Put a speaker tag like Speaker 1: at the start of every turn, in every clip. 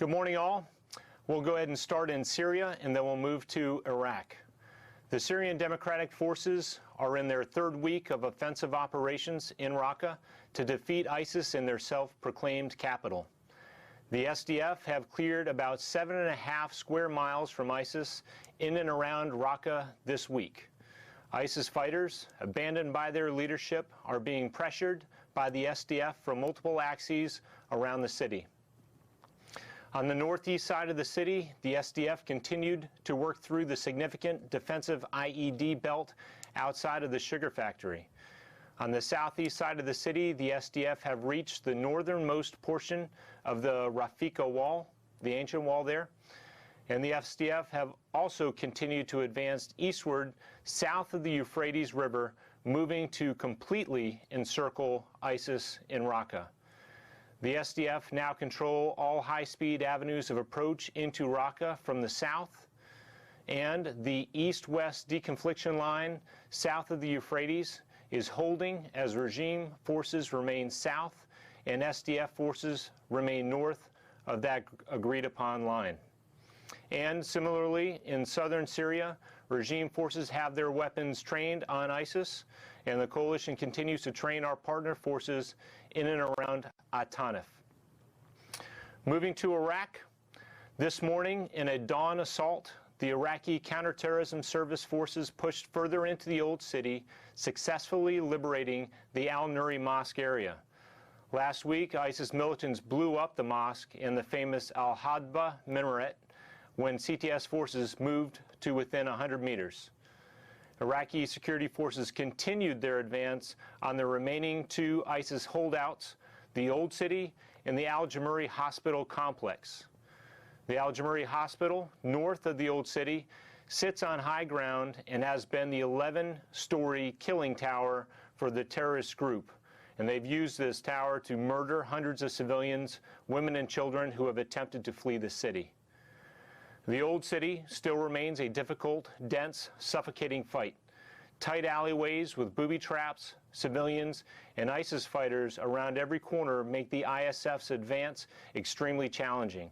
Speaker 1: Good morning, all. We'll go ahead and start in Syria, and then we'll move to Iraq. The Syrian Democratic Forces are in their third week of offensive operations in Raqqa to defeat ISIS in their self-proclaimed capital. The SDF have cleared about 7.5 square miles from ISIS in and around Raqqa this week. ISIS fighters, abandoned by their leadership, are being pressured by the SDF from multiple axes around the city. On the northeast side of the city, the SDF continued to work through the significant defensive IED belt outside of the sugar factory. On the southeast side of the city, the SDF have reached the northernmost portion of the Rafika wall, the ancient wall there, and the SDF have also continued to advance eastward south of the Euphrates River, moving to completely encircle ISIS in Raqqa. The SDF now control all high-speed avenues of approach into Raqqa from the south, and the east-west deconfliction line south of the Euphrates is holding as regime forces remain south and SDF forces remain north of that agreed-upon line. And similarly, in southern Syria, regime forces have their weapons trained on ISIS, and the coalition continues to train our partner forces in and around Atanif. Moving to Iraq, this morning in a dawn assault, the Iraqi counterterrorism service forces pushed further into the old city, successfully liberating the Al-Nuri Mosque area. Last week, ISIS militants blew up the mosque and the famous Al-Hadba minaret when CTS forces moved to within 100 meters. Iraqi security forces continued their advance on the remaining two ISIS holdouts, the Old City and the Al-Jamuri Hospital complex. The Al-Jamuri Hospital, north of the Old City, sits on high ground and has been the 11-story killing tower for the terrorist group. And they've used this tower to murder hundreds of civilians, women and children who have attempted to flee the city. The Old City still remains a difficult, dense, suffocating fight. Tight alleyways with booby traps, civilians, and ISIS fighters around every corner make the ISF's advance extremely challenging.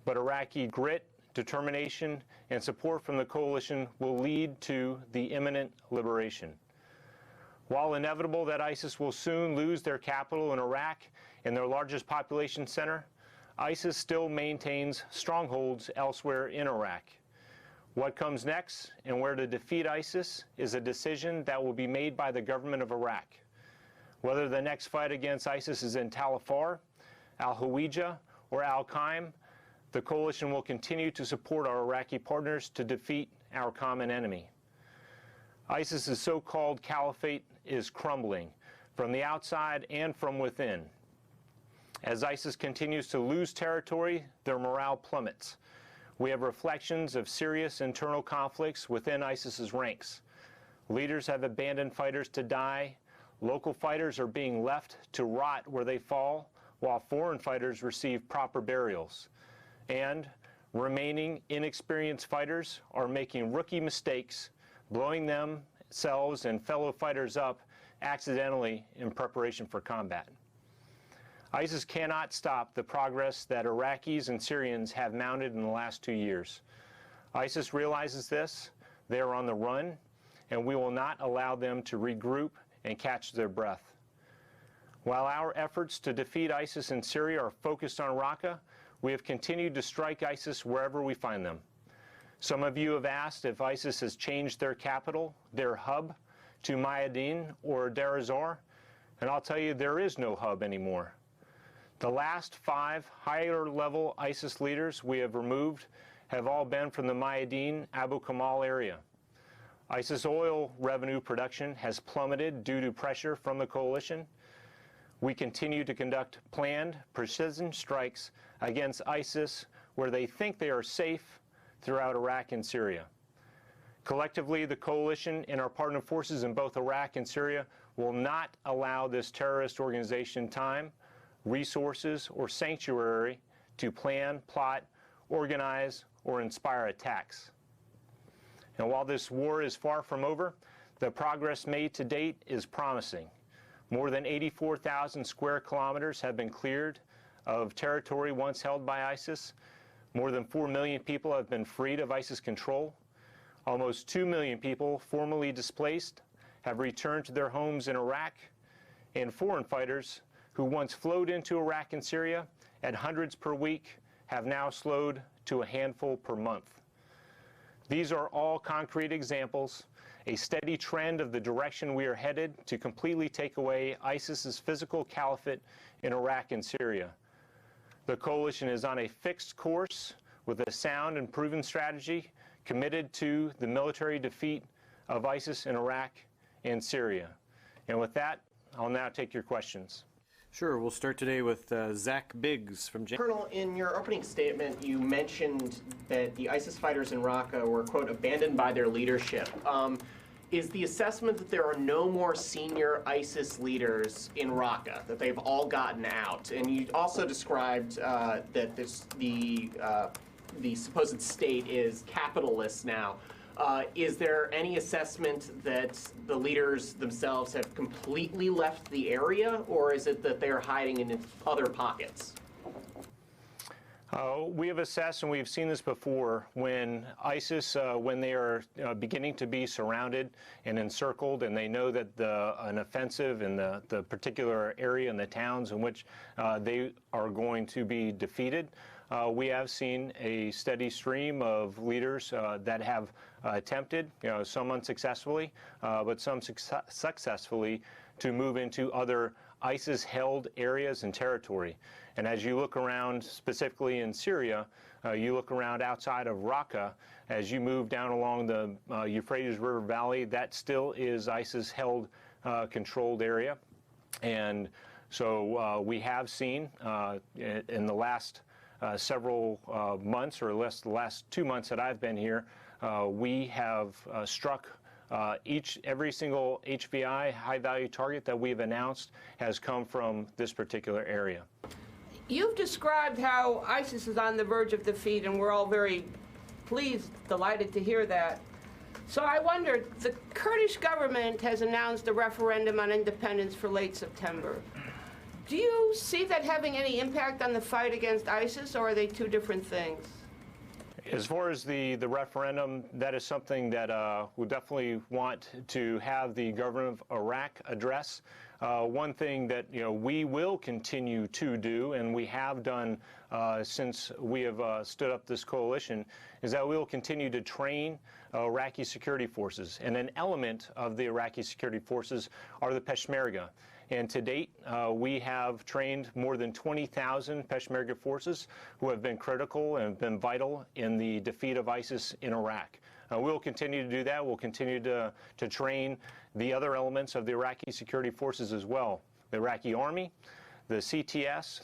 Speaker 1: But Iraqi grit, determination, and support from the coalition will lead to the imminent liberation. While inevitable that ISIS will soon lose their capital in Iraq and their largest population center, ISIS still maintains strongholds elsewhere in Iraq. What comes next and where to defeat ISIS is a decision that will be made by the government of Iraq. Whether the next fight against ISIS is in Tal Afar, Al-Hawija, or Al-Qaim, the coalition will continue to support our Iraqi partners to defeat our common enemy. ISIS's so-called caliphate is crumbling from the outside and from within. As ISIS continues to lose territory, their morale plummets. We have reflections of serious internal conflicts within ISIS's ranks. Leaders have abandoned fighters to die. Local fighters are being left to rot where they fall, while foreign fighters receive proper burials. And remaining inexperienced fighters are making rookie mistakes, blowing themselves and fellow fighters up accidentally in preparation for combat. ISIS cannot stop the progress that Iraqis and Syrians have mounted in the last 2 years. ISIS realizes this, they are on the run, and we will not allow them to regroup and catch their breath. While our efforts to defeat ISIS in Syria are focused on Raqqa, we have continued to strike ISIS wherever we find them. Some of you have asked if ISIS has changed their capital, their hub, to Mayadin or Deir ez-Zor, and I'll tell you there is no hub anymore. The last 5 higher-level ISIS leaders we have removed have all been from the Mayadin Abu Kamal area. ISIS oil revenue production has plummeted due to pressure from the coalition. We continue to conduct planned precision strikes against ISIS where they think they are safe throughout Iraq and Syria. Collectively, the coalition and our partner forces in both Iraq and Syria will not allow this terrorist organization time, resources, or sanctuary to plan, plot, organize, or inspire attacks. And while this war is far from over, the progress made to date is promising. More than 84,000 square kilometers have been cleared of territory once held by ISIS. More than 4 million people have been freed of ISIS control. Almost 2 million people formerly displaced have returned to their homes in Iraq, and foreign fighters who once flowed into Iraq and Syria at hundreds per week have now slowed to a handful per month. These are all concrete examples, a steady trend of the direction we are headed to completely take away ISIS's physical caliphate in Iraq and Syria. The coalition is on a fixed course with a sound and proven strategy committed to the military defeat of ISIS in Iraq and Syria. And with that, I'll now take your questions.
Speaker 2: Sure. We'll start today with Zach Biggs from
Speaker 3: Colonel, in your opening statement, you mentioned that the ISIS fighters in Raqqa were, quote, abandoned by their leadership. Is the assessment that there are no more senior ISIS leaders in Raqqa, that they've all gotten out? And you also described that the supposed state is capitalist now. Is there any assessment that the leaders themselves have completely left the area, or is it that they're hiding in other pockets?
Speaker 1: We have assessed, and we've seen this before, when ISIS, when they are beginning to be surrounded and encircled, and they know that an offensive in the particular area in the towns in which they are going to be defeated, we have seen a steady stream of leaders that have attempted, some unsuccessfully, but some successfully, to move into other ISIS-held areas and territory. And as you look around, specifically in Syria, you look around outside of Raqqa, as you move down along the Euphrates River Valley, that still is ISIS-held controlled area. And so we have seen in the last several months, or the last 2 months that I've been here, we have struck every single HVI, high-value target that we've announced has come from this particular area.
Speaker 4: You've described how ISIS is on the verge of defeat, and we're all very pleased, delighted to hear that. So I wondered, the Kurdish government has announced a referendum on independence for late September. Do you see that having any impact on the fight against ISIS, or are they two different things?
Speaker 1: As far as the referendum, that is something that we definitely want to have the government of Iraq address. One thing that we will continue to do, and we have done since we have stood up this coalition, is that we will continue to train Iraqi security forces. And an element of the Iraqi security forces are the Peshmerga. And to date, we have trained more than 20,000 Peshmerga forces who have been critical and have been vital in the defeat of ISIS in Iraq. We'll continue to do that. We'll continue to train the other elements of the Iraqi security forces as well. The Iraqi Army, the CTS,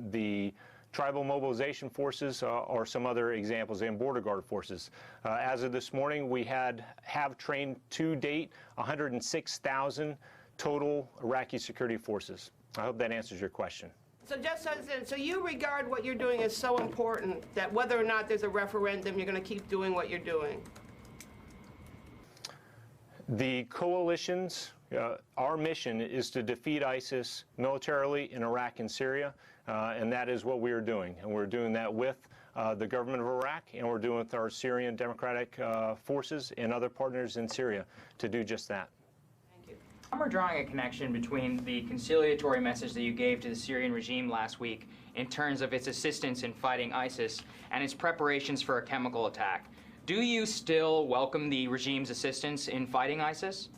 Speaker 1: the Tribal Mobilization Forces are some other examples, and Border Guard forces. As of this morning, we have trained to date 106,000 total Iraqi security forces. I hope that answers your question.
Speaker 4: So just so you regard what you're doing as so important that whether or not there's a referendum, you're going to keep doing what you're doing?
Speaker 1: The coalitions, our mission is to defeat ISIS militarily in Iraq and Syria, and that is what we are doing. And we're doing that with the government of Iraq, and we're doing it with our Syrian Democratic forces and other partners in Syria to do just that.
Speaker 5: Some are drawing a connection between the conciliatory message that you gave to the Syrian regime last week in terms of its assistance in fighting ISIS and its preparations for a chemical attack. Do you still welcome the regime's assistance in fighting ISIS?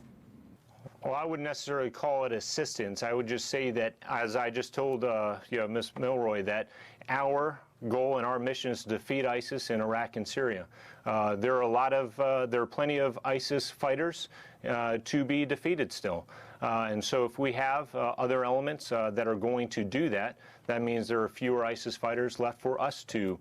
Speaker 1: Well, I wouldn't necessarily call it assistance. I would just say that, as I just told Ms. Milroy, that our goal and our mission is to defeat ISIS in Iraq and Syria. There are plenty of ISIS fighters to be defeated still. And so if we have other elements that are going to do that, that means there are fewer ISIS fighters left for us to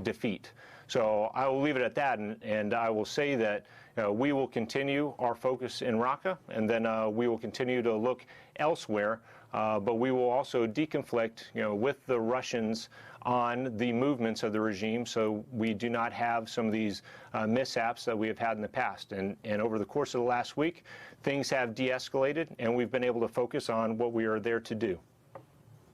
Speaker 1: defeat. So I will leave it at that, and I will say that we will continue our focus in Raqqa, and then we will continue to look elsewhere, but we will also deconflict with the Russians on the movements of the regime, so we do not have some of these mishaps that we have had in the past. And over the course of the last week, things have de-escalated, and we've been able to focus on what we are there to do.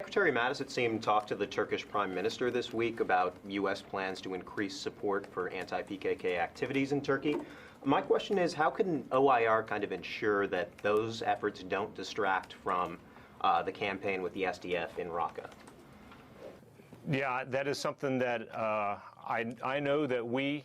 Speaker 6: Secretary Mattis, it seemed, talked to the Turkish Prime Minister this week about U.S. plans to increase support for anti-PKK activities in Turkey. My question is, how can OIR kind of ensure that those efforts don't distract from the campaign with the SDF in Raqqa?
Speaker 1: Yeah, that is something that I know that we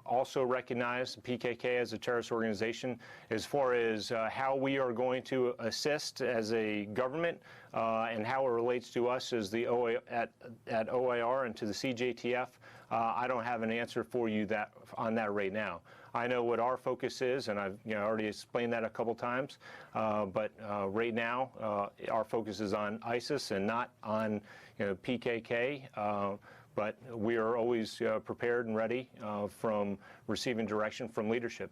Speaker 1: also recognize the PKK as a terrorist organization. As far as how we are going to assist as a government and how it relates to us as the at OIR and to the CJTF, I don't have an answer for you on that right now. I know what our focus is, and I've already explained that a couple times. But right now, our focus is on ISIS and not on PKK. But we are always prepared and ready from receiving direction from leadership.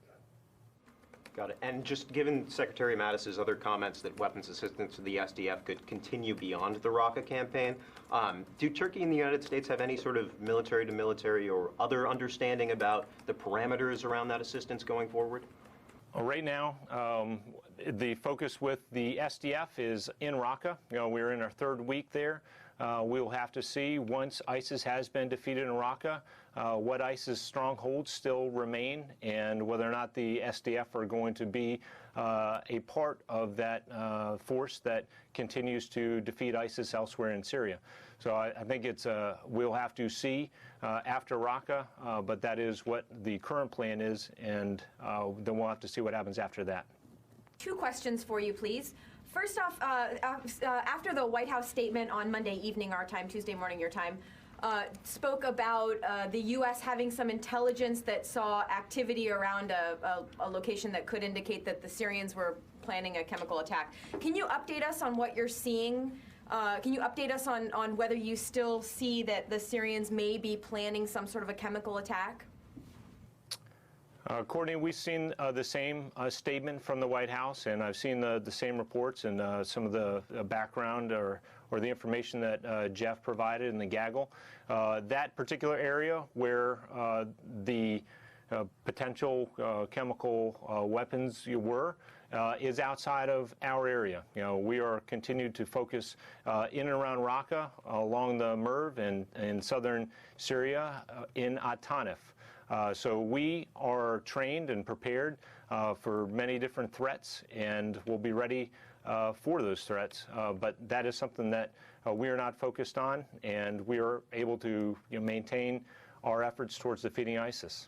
Speaker 6: Got it. And just given Secretary Mattis's other comments that weapons assistance to the SDF could continue beyond the Raqqa campaign, do Turkey and the United States have any sort of military-to-military or other understanding about the parameters around that assistance going forward?
Speaker 1: Right now, the focus with the SDF is in Raqqa. We're in our third week there. We will have to see, once ISIS has been defeated in Raqqa, what ISIS strongholds still remain and whether or not the SDF are going to be a part of that force that continues to defeat ISIS elsewhere in Syria. So I think we'll have to see after Raqqa, but that is what the current plan is, and then we'll have to see what happens after that.
Speaker 7: 2 questions for you, please. First off, after the White House statement on Monday evening our time, Tuesday morning your time, spoke about the U.S. having some intelligence that saw activity around a location that could indicate that the Syrians were planning a chemical attack. Can you update us on what you're seeing? Can you update us on whether you still see that the Syrians may be planning some sort of a chemical attack?
Speaker 1: Courtney, we've seen the same statement from the White House, and I've seen the same reports and some of the background or the information that Jeff provided in the gaggle. That particular area where the potential chemical weapons were is outside of our area. We are continued to focus in and around Raqqa, along the Merv, and in southern Syria, in Atanif. So we are trained and prepared for many different threats, and we'll be ready for those threats. But that is something that we are not focused on, and we are able to maintain our efforts towards defeating ISIS.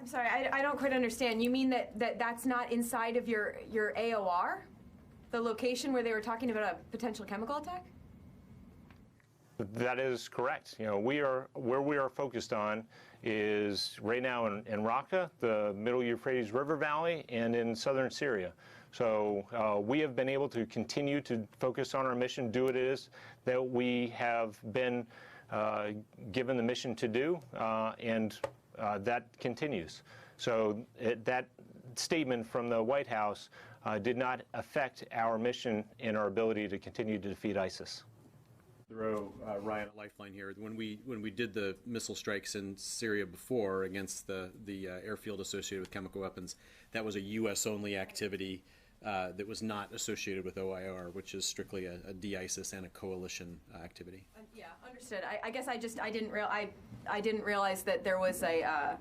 Speaker 7: I'm sorry, I don't quite understand. You mean that's not inside of your AOR? The location where they were talking about a potential chemical attack?
Speaker 1: That is correct. Where we are focused on is right now in Raqqa, the Middle Euphrates River Valley, and in southern Syria. So we have been able to continue to focus on our mission, do what it is that we have been given the mission to do, and that continues. So that statement from the White House did not affect our mission and our ability to continue to defeat ISIS.
Speaker 2: Throw Ryan a lifeline here. When we did the missile strikes in Syria before against the airfield associated with chemical weapons, that was a U.S.-only activity that was not associated with OIR, which is strictly a de-ISIS and a coalition activity.
Speaker 7: Yeah, understood. I guess I didn't realize that there was a.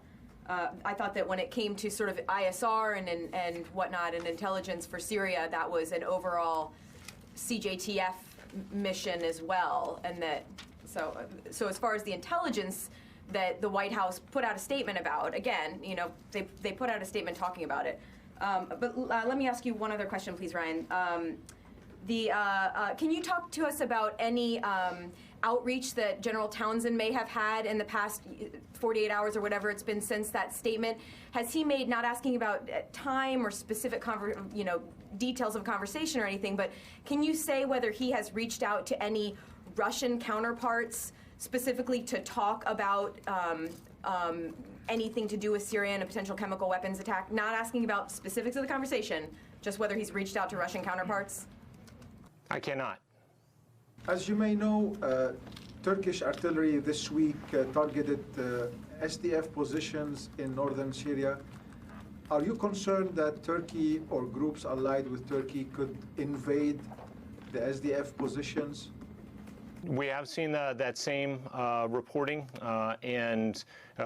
Speaker 7: I thought that when it came to sort of ISR and whatnot and intelligence for Syria, that was an overall CJTF mission as well, and that so as far as the intelligence that the White House put out a statement about, again, they put out a statement talking about it. But let me ask you one other question, please, Ryan. Can you talk to us about any outreach that General Townsend may have had in the past 48 hours or whatever it's been since that statement? Has he made, not asking about time or specific details of conversation or anything, but can you say whether he has reached out to any Russian counterparts specifically to talk about anything to do with Syria and a potential chemical weapons attack? Not asking about specifics of the conversation, just whether he's reached out to Russian counterparts?
Speaker 1: I cannot.
Speaker 8: As you may know, Turkish artillery this week targeted SDF positions in northern Syria. Are you concerned that Turkey or groups allied with Turkey could invade the SDF positions
Speaker 1: We have seen that same reporting, and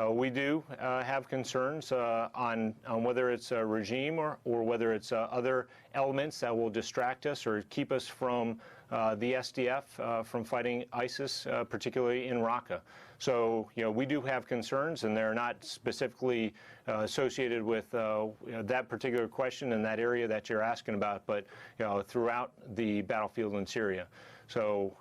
Speaker 1: we do have concerns on whether it's a regime or whether it's other elements that will distract us or keep us from the SDF from fighting ISIS, particularly in Raqqa. So, we do have concerns, and they're not specifically associated with that particular question in that area that you're asking about, but throughout the battlefield in Syria. So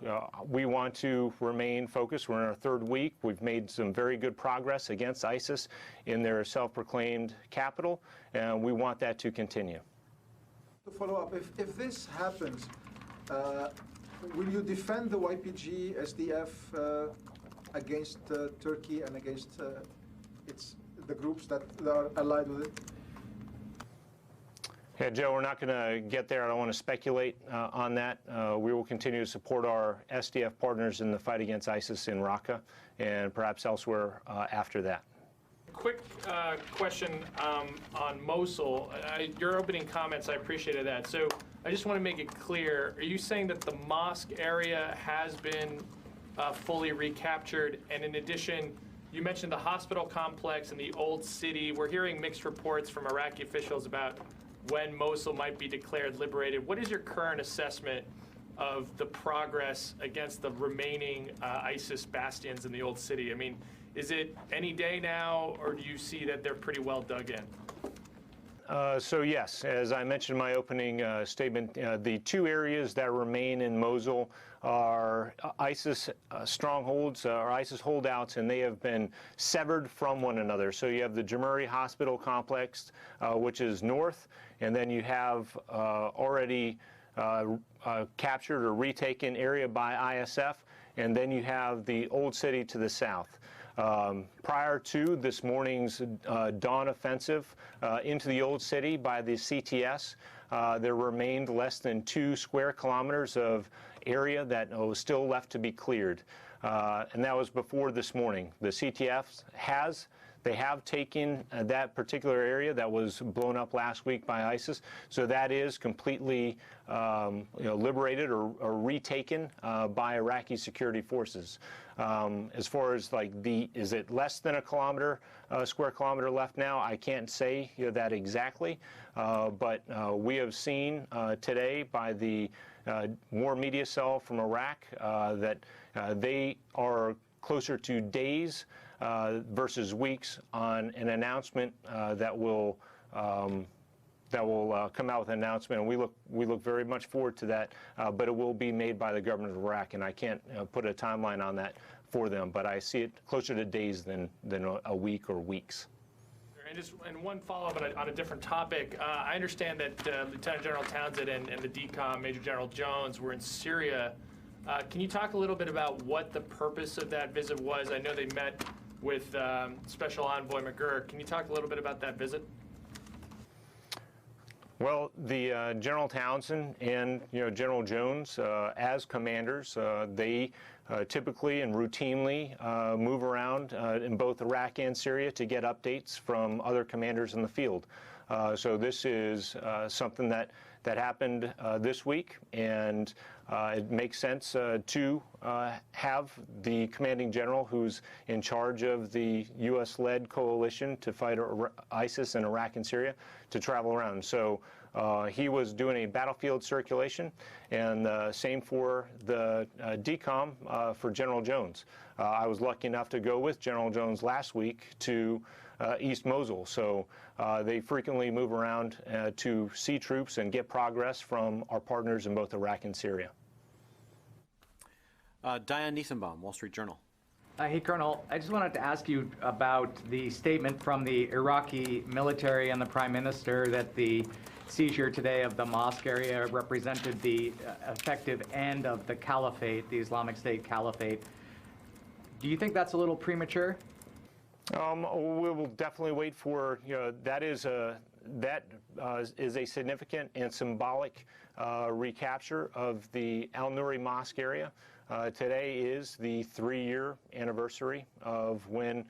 Speaker 1: we want to remain focused. We're in our third week. We've made some very good progress against ISIS in their self-proclaimed capital, and we want that to continue.
Speaker 8: To follow up, if this happens, will you defend the YPG SDF against Turkey and against the groups that are allied with it?
Speaker 1: Yeah, Joe, we're not going to get there. I don't want to speculate on that. We will continue to support our SDF partners in the fight against ISIS in Raqqa and perhaps elsewhere after that.
Speaker 9: Quick question on Mosul. Your opening comments, I appreciated that. So I just want to make it clear, are you saying that the mosque area has been fully recaptured? And in addition, you mentioned the hospital complex and the old city. We're hearing mixed reports from Iraqi officials about when Mosul might be declared liberated. What is your current assessment of the progress against the remaining ISIS bastions in the old city? I mean, is it any day now, or do you see that they're pretty well dug in?
Speaker 1: So yes, as I mentioned in my opening statement, the two areas that remain in Mosul are ISIS strongholds or ISIS holdouts, and they have been severed from one another. So you have the Jamuri Hospital Complex, which is north, and then you have already captured or retaken area by ISF, and then you have the old city to the south. Prior to this morning's dawn offensive into the old city by the CTS, there remained less than 2 square kilometers of area that was still left to be cleared. And that was before this morning. The CTF have taken that particular area that was blown up last week by ISIS, so that is completely liberated or retaken by Iraqi security forces. As far as is it less than a square kilometer left now? I can't say that exactly, but we have seen today by the war media cell from Iraq that they are closer to days versus weeks on an announcement that will come out with an announcement, and we look very much forward to that. But it will be made by the government of Iraq, and I can't put a timeline on that for them. But I see it closer to days than a week or weeks.
Speaker 9: And one follow-up on a different topic. I understand that Lieutenant General Townsend and the DCOM Major General Jones were in Syria. Can you talk a little bit about what the purpose of that visit was? I know they met with Special Envoy McGurk. Can you talk a little bit about that visit?
Speaker 1: Well, the General Townsend and General Jones, as commanders, they typically and routinely move around in both Iraq and Syria to get updates from other commanders in the field. So this is something that happened this week, and it makes sense to have the commanding general who's in charge of the U.S.-led coalition to fight ISIS in Iraq and Syria to travel around. So he was doing a battlefield circulation, and same for the DCOM for General Jones. I was lucky enough to go with General Jones last week to East Mosul. So they frequently move around to see troops and get progress from our partners in both Iraq and Syria.
Speaker 2: Diane Niethenbaum, Wall Street Journal.
Speaker 5: Hey, Colonel, I just wanted to ask you about the statement from the Iraqi military and the Prime Minister that the seizure today of the mosque area represented the effective end of the caliphate, the Islamic State caliphate. Do you think that's a little premature?
Speaker 1: We will definitely wait for, that is a significant and symbolic recapture of the Al-Nuri Mosque area. Today is the 3-year anniversary of when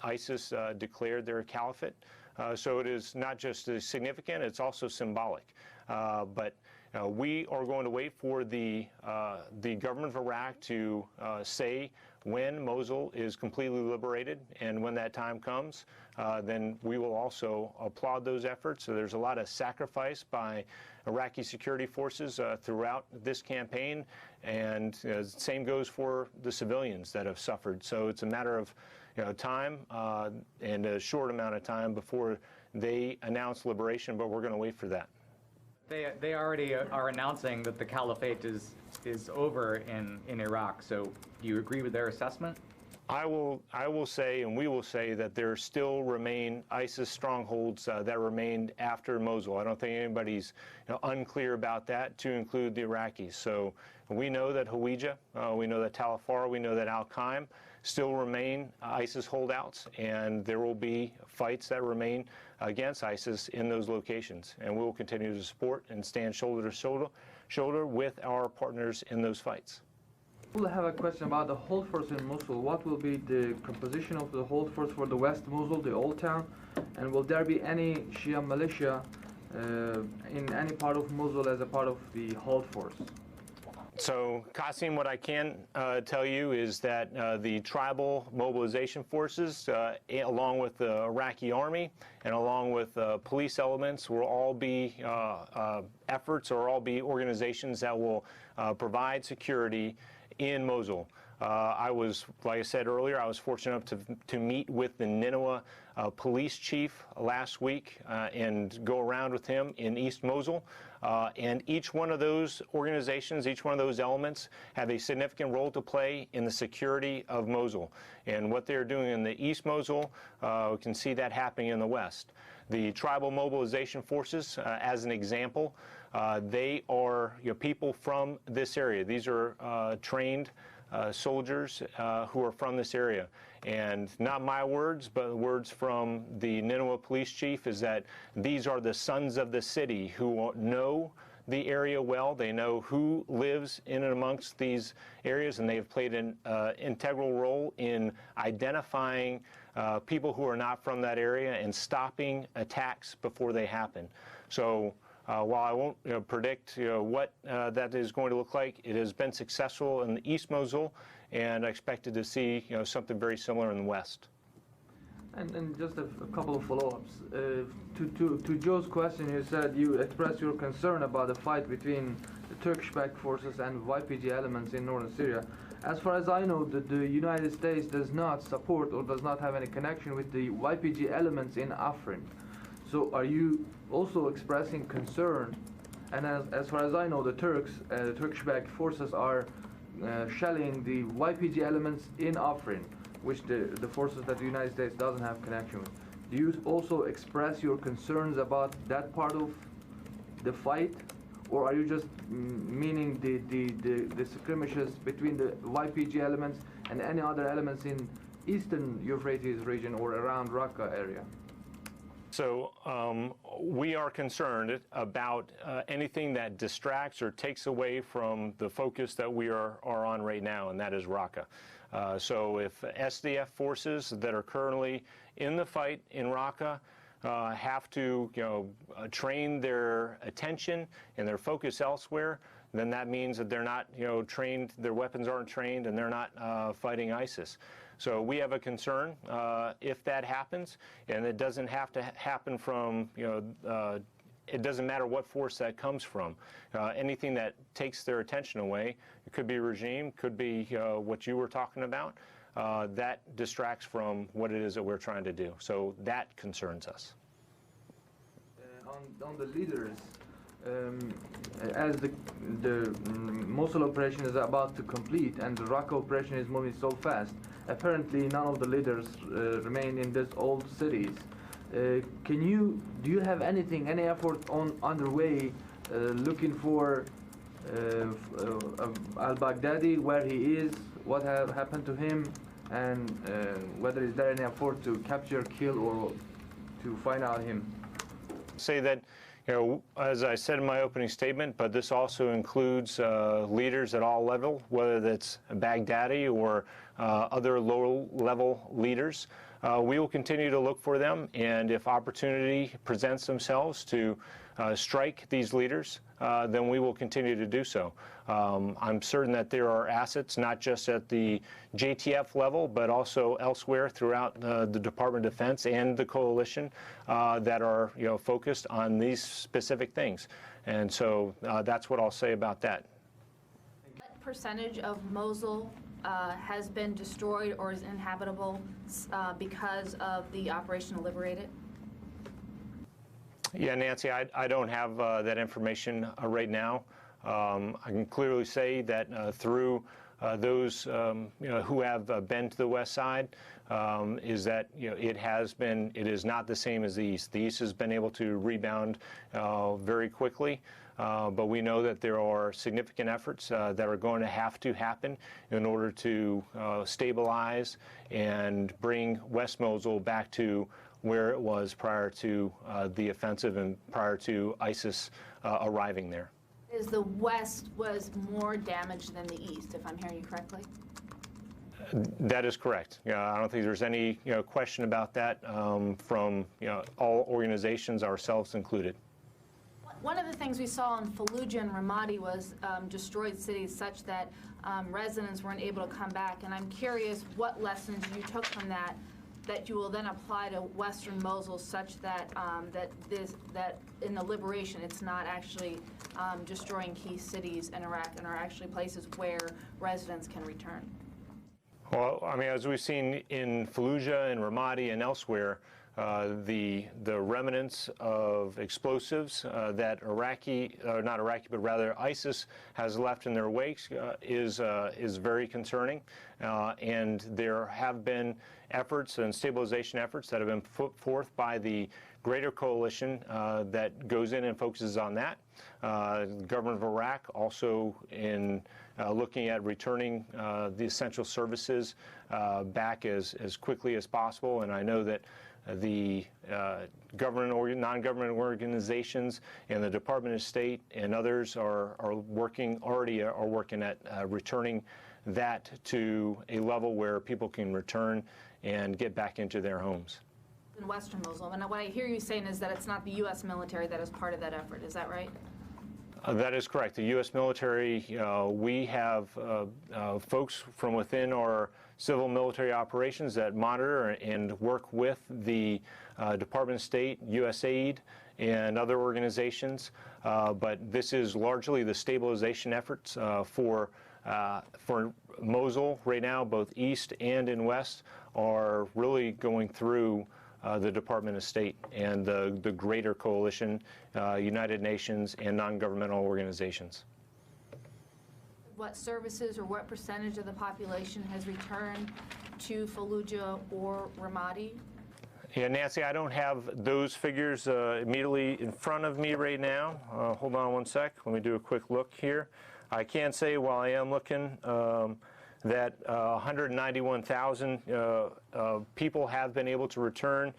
Speaker 1: ISIS declared their caliphate. So it is not just significant, it's also symbolic. But We are going to wait for the government of Iraq to say when Mosul is completely liberated, and when that time comes, then we will also applaud those efforts. So there's a lot of sacrifice by Iraqi security forces throughout this campaign, and same goes for the civilians that have suffered. So it's a matter of time and a short amount of time before they announce liberation, but we're going to wait for that.
Speaker 5: They already are announcing that the caliphate is over in Iraq. So do you agree with their assessment?
Speaker 1: I will say, and we will say, that there still remain ISIS strongholds that remained after Mosul. I don't think anybody's unclear about that, to include the Iraqis. So we know that Hawija, we know that Tal Afar, we know that Al-Qaim still remain ISIS holdouts, and there will be fights that remain against ISIS in those locations. And we will continue to support and stand shoulder to shoulder with our partners in those fights.
Speaker 10: We'll have a question about the hold force in Mosul. What will be the composition of the hold force for the West Mosul, the old town? And will there be any Shia militia in any part of Mosul as a part of the hold force?
Speaker 1: So, Qasim, what I can tell you is that the tribal mobilization forces, along with the Iraqi army and along with police elements, will all be efforts, or all be organizations that will provide security in Mosul. Like I said earlier, I was fortunate enough to meet with the Nineveh police chief last week and go around with him in East Mosul. And each one of those organizations, each one of those elements, have a significant role to play in the security of Mosul. And what they're doing in the East Mosul, we can see that happening in the West. The tribal mobilization forces, as an example, they are people from this area. These are trained soldiers who are from this area. And not my words, but words from the Nineveh police chief, is that these are the sons of the city who know the area well. They know who lives in and amongst these areas, and they've played an integral role in identifying people who are not from that area and stopping attacks before they happen. So while I won't predict what that is going to look like, it has been successful in the East Mosul, and I expected to see something very similar in the West.
Speaker 10: And just a couple of follow-ups. To Joe's question, you said you expressed your concern about the fight between the Turkish-backed forces and YPG elements in northern Syria. As far as I know, the United States does not support or does not have any connection with the YPG elements in Afrin. So are you also expressing concern? And as far as I know, the Turkish-backed forces are shelling the YPG elements in Afrin, which the forces that the United States doesn't have connection with. Do you also express your concerns about that part of the fight? Or are you just meaning the skirmishes between the YPG elements and any other elements in eastern Euphrates region or around Raqqa area?
Speaker 1: So we are concerned about anything that distracts or takes away from the focus that we are on right now, and that is Raqqa. So if SDF forces that are currently in the fight in Raqqa have to train their attention and their focus elsewhere, then that means that they're not trained, their weapons aren't trained, and they're not fighting ISIS. So we have a concern if that happens, and it doesn't have to happen from it doesn't matter what force that comes from. Anything that takes their attention away, it could be regime, could be what you were talking about, that distracts from what it is that we're trying to do. So that concerns us.
Speaker 10: On the leaders, as the Mosul operation is about to complete and the Raqqa operation is moving so fast, apparently none of the leaders remain in these old cities. Do you have any effort underway looking for al-Baghdadi, where he is, what happened to him, and whether is there any effort to capture, kill, or to find out him?
Speaker 1: Say that, as I said in my opening statement, but this also includes leaders at all levels, whether that's Baghdadi or other low-level leaders. we will continue to look for them, and if opportunity presents themselves to strike these leaders, then we will continue to do so. I'm certain that there are assets, not just at the JTF level, but also elsewhere throughout the Department of Defense and the coalition that are, focused on these specific things. And so that's what I'll say about that.
Speaker 11: What percentage of Mosul has been destroyed or is inhabitable because of the Operation to Liberate It?
Speaker 1: Yeah, Nancy, I don't have that information right now. I can clearly say that through those who have been to the west side, is that it is not the same as the east. The east has been able to rebound very quickly. But we know that there are significant efforts that are going to have to happen in order to stabilize and bring West Mosul back to where it was prior to the offensive and prior to ISIS arriving there.
Speaker 11: Is the West was more damaged than the East, if I'm hearing you correctly?
Speaker 1: That is correct. I don't think there's any question about that from all organizations, ourselves included.
Speaker 11: One of the things we saw in Fallujah and Ramadi was destroyed cities such that residents weren't able to come back. And I'm curious what lessons you took from that you will then apply to Western Mosul, such that that in the liberation it's not actually destroying key cities in Iraq and are actually places where residents can return.
Speaker 1: Well, I mean, as we've seen in Fallujah and Ramadi and elsewhere, the remnants of explosives that ISIS has left in their wakes is very concerning, and there have been efforts and stabilization efforts that have been put forth by the greater coalition that goes in and focuses on that. The government of Iraq also in looking at returning the essential services back as quickly as possible, and I know that the government or non-government organizations and the Department of State and others are working at returning that to a level where people can return and get back into their homes.
Speaker 11: In Western Mosul, and what I hear you saying is that it's not the U.S. military that is part of that effort. Is that right?
Speaker 1: That is correct. The U.S. military, we have folks from within our civil military operations that monitor and work with the Department of State, USAID, and other organizations. But this is largely the stabilization efforts for Mosul right now, both east and in west, are really going through the Department of State and the greater coalition, United Nations, and non-governmental organizations.
Speaker 11: What services or what percentage of the population has returned to Fallujah or Ramadi?
Speaker 1: Yeah, Nancy, I don't have those figures immediately in front of me right now. Hold on one sec. Let me do a quick look here. I can say while I am looking that 191,000 people have been able to return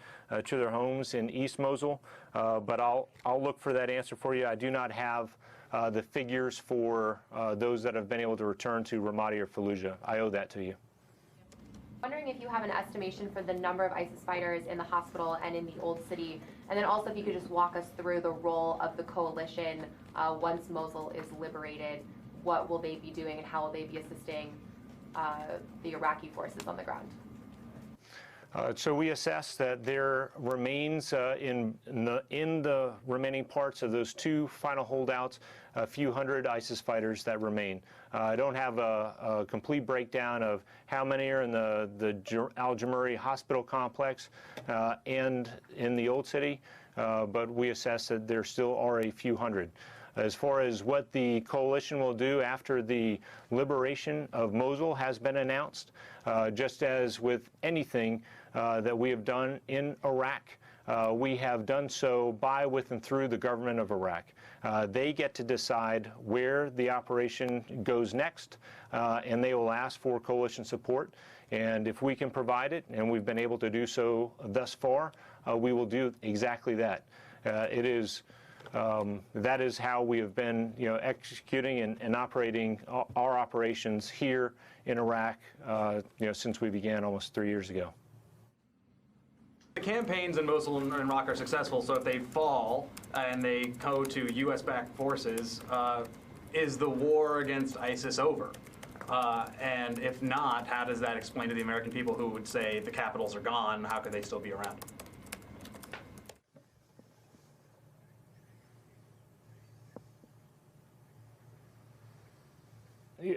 Speaker 1: to their homes in East Mosul, but I'll look for that answer for you. I do not have the figures for those that have been able to return to Ramadi or Fallujah. I owe that to you.
Speaker 12: Wondering if you have an estimation for the number of ISIS fighters in the hospital and in the Old City, and then also if you could just walk us through the role of the coalition once Mosul is liberated. What will they be doing and how will they be assisting the Iraqi forces on the ground?
Speaker 1: So we assess that there remains in the remaining parts of those two final holdouts a few hundred ISIS fighters that remain. I don't have a complete breakdown of how many are in the Al-Jamuri hospital complex and in the Old City, but we assess that there still are a few hundred. As far as what the coalition will do after the liberation of Mosul has been announced, just as with anything that we have done in Iraq, we have done so by, with, and through the government of Iraq. They get to decide where the operation goes next, and they will ask for coalition support. And if we can provide it, and we've been able to do so thus far, we will do exactly that. That is how we have been, executing and operating our operations here in Iraq, since we began almost 3 years ago.
Speaker 5: campaigns in Mosul and Raqqa are successful, so if they fall and they go to U.S.-backed forces, is the war against ISIS over? And if not, how does that explain to the American people who would say the capitals are gone? How could they still be around?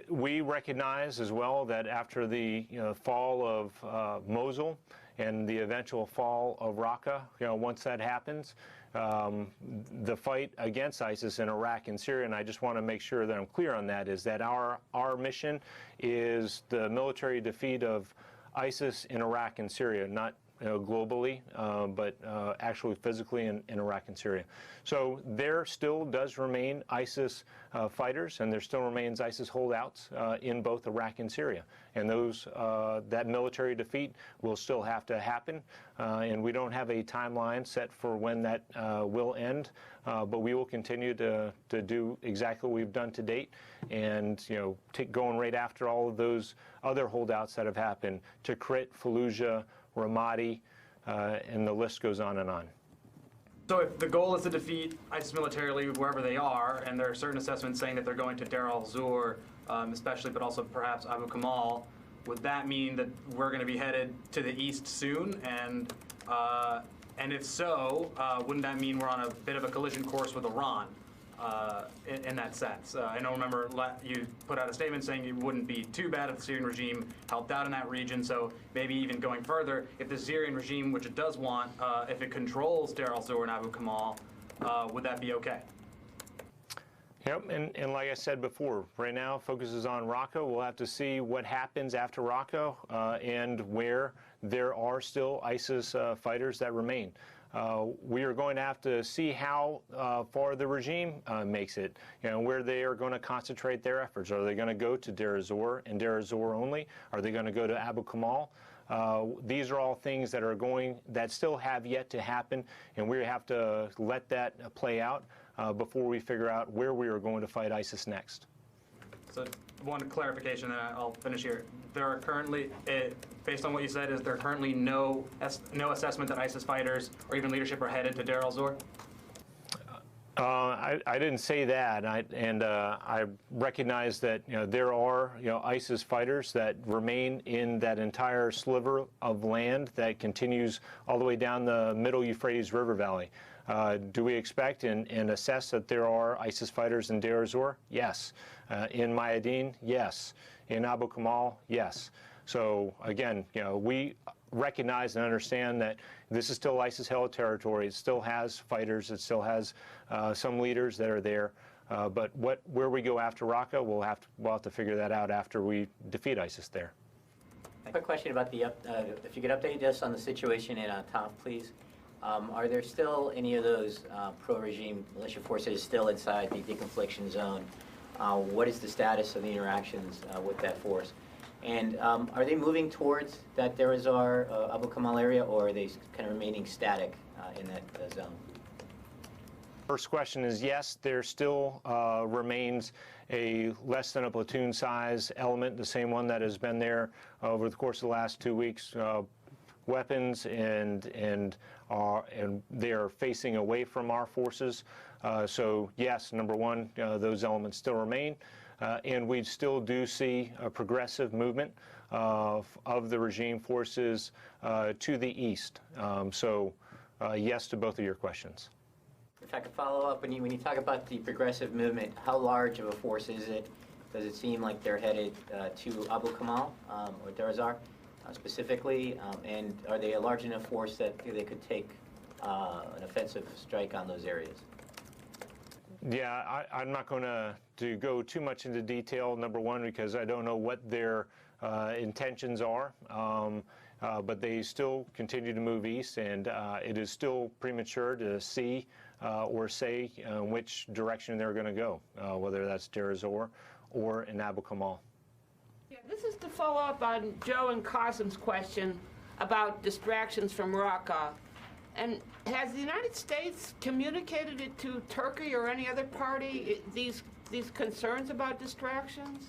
Speaker 1: We recognize as well that after the fall of Mosul and the eventual fall of Raqqa, once that happens, the fight against ISIS in Iraq and Syria, and I just want to make sure that I'm clear on that, is that our mission is the military defeat of ISIS in Iraq and Syria, not globally, but actually physically in Iraq and Syria. So there still does remain ISIS fighters, and there still remains ISIS holdouts in both Iraq and Syria. And those that military defeat will still have to happen, and we don't have a timeline set for when that will end, but we will continue to do exactly what we've done to date, and going right after all of those other holdouts that have happened: Tikrit, Fallujah, Ramadi, and the list goes on and on.
Speaker 5: So if the goal is to defeat ISIS militarily wherever they are, and there are certain assessments saying that they're going to Deir al-Zur, especially, but also perhaps Abu Kamal, would that mean that we're going to be headed to the east soon? And if so, wouldn't that mean we're on a bit of a collision course with Iran? In that sense. I know, remember, you put out a statement saying it wouldn't be too bad if the Syrian regime helped out in that region, so maybe even going further, if the Syrian regime, which it does want, if it controls Deir al-Zur and Abu Kamal, would that be okay?
Speaker 1: Yep, and like I said before, right now focus is on Raqqa. We'll have to see what happens after Raqqa and where there are still ISIS fighters that remain. We are going to have to see how far the regime makes it, where they are going to concentrate their efforts. Are they going to go to Deir az-Zor and Deir az-Zor only? Are they going to go to Abu Kamal? These are all things that still have yet to happen, and we have to let that play out before we figure out where we are going to fight ISIS next.
Speaker 5: So one clarification, and I'll finish here. There are currently, based on what you said, is there currently no assessment that ISIS fighters or even leadership are headed to Deir al-Zor?
Speaker 1: I didn't say that, I recognize that there are ISIS fighters that remain in that entire sliver of land that continues all the way down the middle Euphrates River Valley. Do we expect and assess that there are ISIS fighters in Deir az-Zor? Yes. In Mayadeen? Yes. In Abu Kamal? Yes. So again, we recognize and understand that this is still ISIS-held territory. It still has fighters. It still has some leaders that are there. But where we go after Raqqa, we'll have to figure that out after we defeat ISIS there.
Speaker 13: A quick question about if you could update us on the situation in Taif, please. Are there still any of those pro-regime militia forces still inside the deconfliction zone? What is the status of the interactions with that force? And are they moving towards that Deir az-Zor, Abu Kamal area, or are they kind of remaining static in that zone?
Speaker 1: First question is yes, there still remains a less than a platoon size element, the same one that has been there over the course of the last 2 weeks. Weapons and they are facing away from our forces. So yes, number one, those elements still remain. And we still do see a progressive movement of the regime forces to the east. So yes to both of your questions.
Speaker 13: If I could follow up, when you talk about the progressive movement, how large of a force is it? Does it seem like they're headed to Abu Kamal or Deir az-Zor specifically? And are they a large enough force that they could take an offensive strike on those areas?
Speaker 1: Yeah, I'm not going to go too much into detail, number one, because I don't know what their intentions are. But they still continue to move east, and it is still premature to see or say which direction they're going to go, whether that's Deir az-Zor or in Abu Kamal.
Speaker 4: Yeah, this is to follow up on Joe and Qasim's question about distractions from Raqqa. And has the United States communicated it to Turkey or any other party, these concerns about distractions?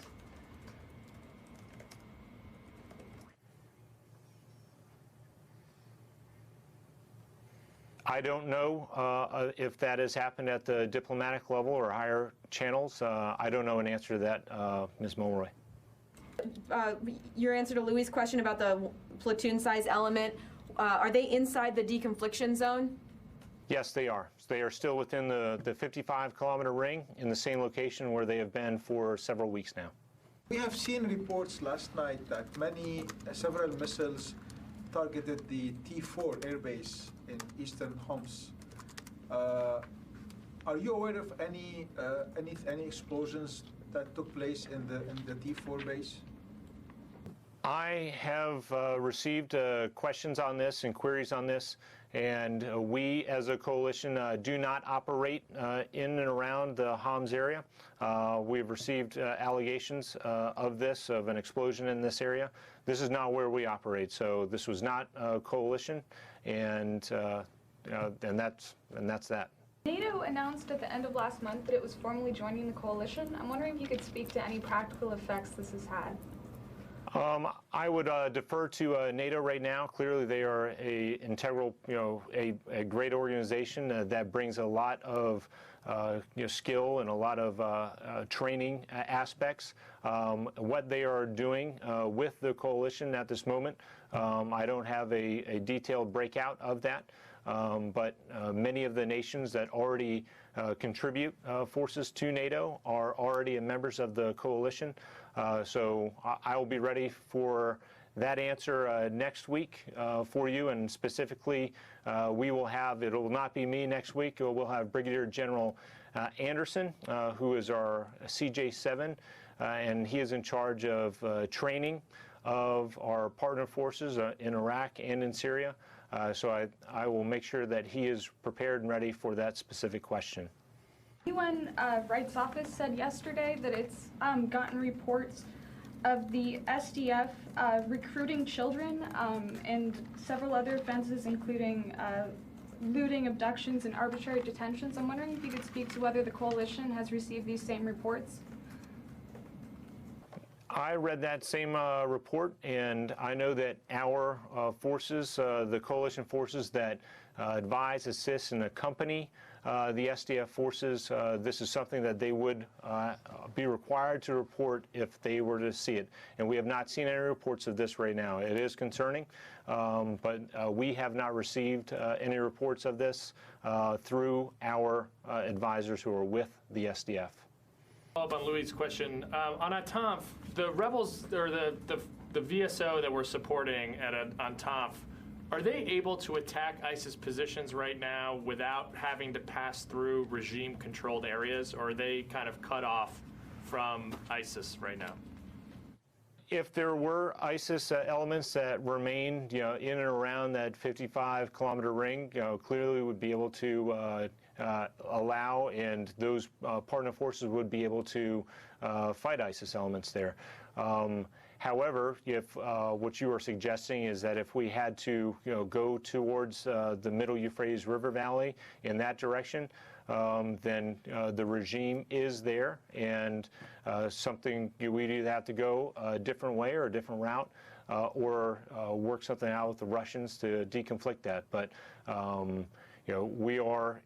Speaker 1: I don't know if that has happened at the diplomatic level or higher channels. I don't know an answer to that, Ms. Mulroy.
Speaker 7: Your answer to Louis' question about the platoon size element, are they inside the deconfliction zone?
Speaker 1: Yes, they are. They are still within the 55-kilometer ring in the same location where they have been for several weeks now.
Speaker 8: We have seen reports last night that several missiles targeted the T4 airbase in eastern Homs. Are you aware of any explosions that took place in the T4 base?
Speaker 1: I have received questions on this and queries on this, and we as a coalition do not operate in and around the Homs area. We've received allegations of an explosion in this area. This is not where we operate, so this was not a coalition, and that's that.
Speaker 14: NATO announced at the end of last month that it was formally joining the coalition. I'm wondering if you could speak to any practical effects this has had.
Speaker 1: I would defer to NATO right now. Clearly, they are a integral, a great organization that brings a lot of skill and a lot of training aspects. What they are doing with the coalition at this moment, I don't have a detailed breakout of that. But many of the nations that already contribute forces to NATO are already members of the coalition. So I will be ready for that answer next week for you, and specifically we will have, it will not be me next week, we'll have Brigadier General Anderson, who is our CJ7, and he is in charge of training of our partner forces in Iraq and in Syria. So I will make sure that he is prepared and ready for that specific question.
Speaker 14: UN Rights Office said yesterday that it's gotten reports of the SDF recruiting children and several other offenses, including looting, abductions, and arbitrary detentions. I'm wondering if you could speak to whether the coalition has received these same reports.
Speaker 1: I read that same report, and I know that our forces, the coalition forces that advise, assist, and accompany the SDF forces, this is something that they would be required to report if they were to see it. And we have not seen any reports of this right now. It is concerning, but we have not received any reports of this through our advisors who are with the SDF.
Speaker 9: Follow up on Louis' question. On Atanf, the rebels, or the VSO that we're supporting at Atanf, are they able to attack ISIS positions right now without having to pass through regime-controlled areas, or are they kind of cut off from ISIS right now?
Speaker 1: If there were ISIS elements that remained, in and around that 55-kilometer ring, clearly we would be able to allow, and those partner forces would be able to fight ISIS elements there. However, if what you are suggesting is that if we had to, go towards the middle Euphrates River Valley in that direction, then the regime is there, and something we'd either have to go a different way or a different route, or work something out with the Russians to deconflict that. But we are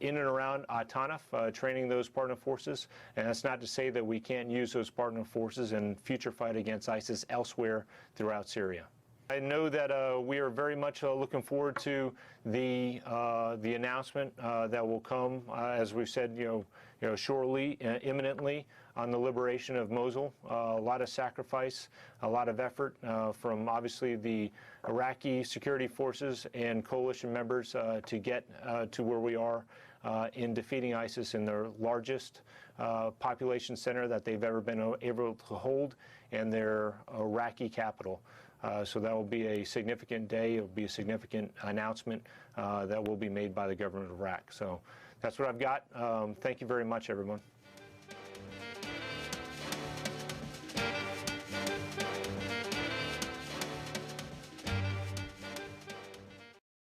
Speaker 1: in and around Atanf training those partner forces, and that's not to say that we can't use those partner forces in future fight against ISIS elsewhere throughout Syria. I know that we are very much looking forward to the announcement that will come, as we've said, shortly, imminently, on the liberation of Mosul. A lot of sacrifice, a lot of effort from obviously the Iraqi security forces and coalition members to get to where we are in defeating ISIS in their largest population center that they've ever been able to hold, and their Iraqi capital. So that will be a significant day. It will be a significant announcement that will be made by the government of Iraq. So that's what I've got. Thank you very much, everyone.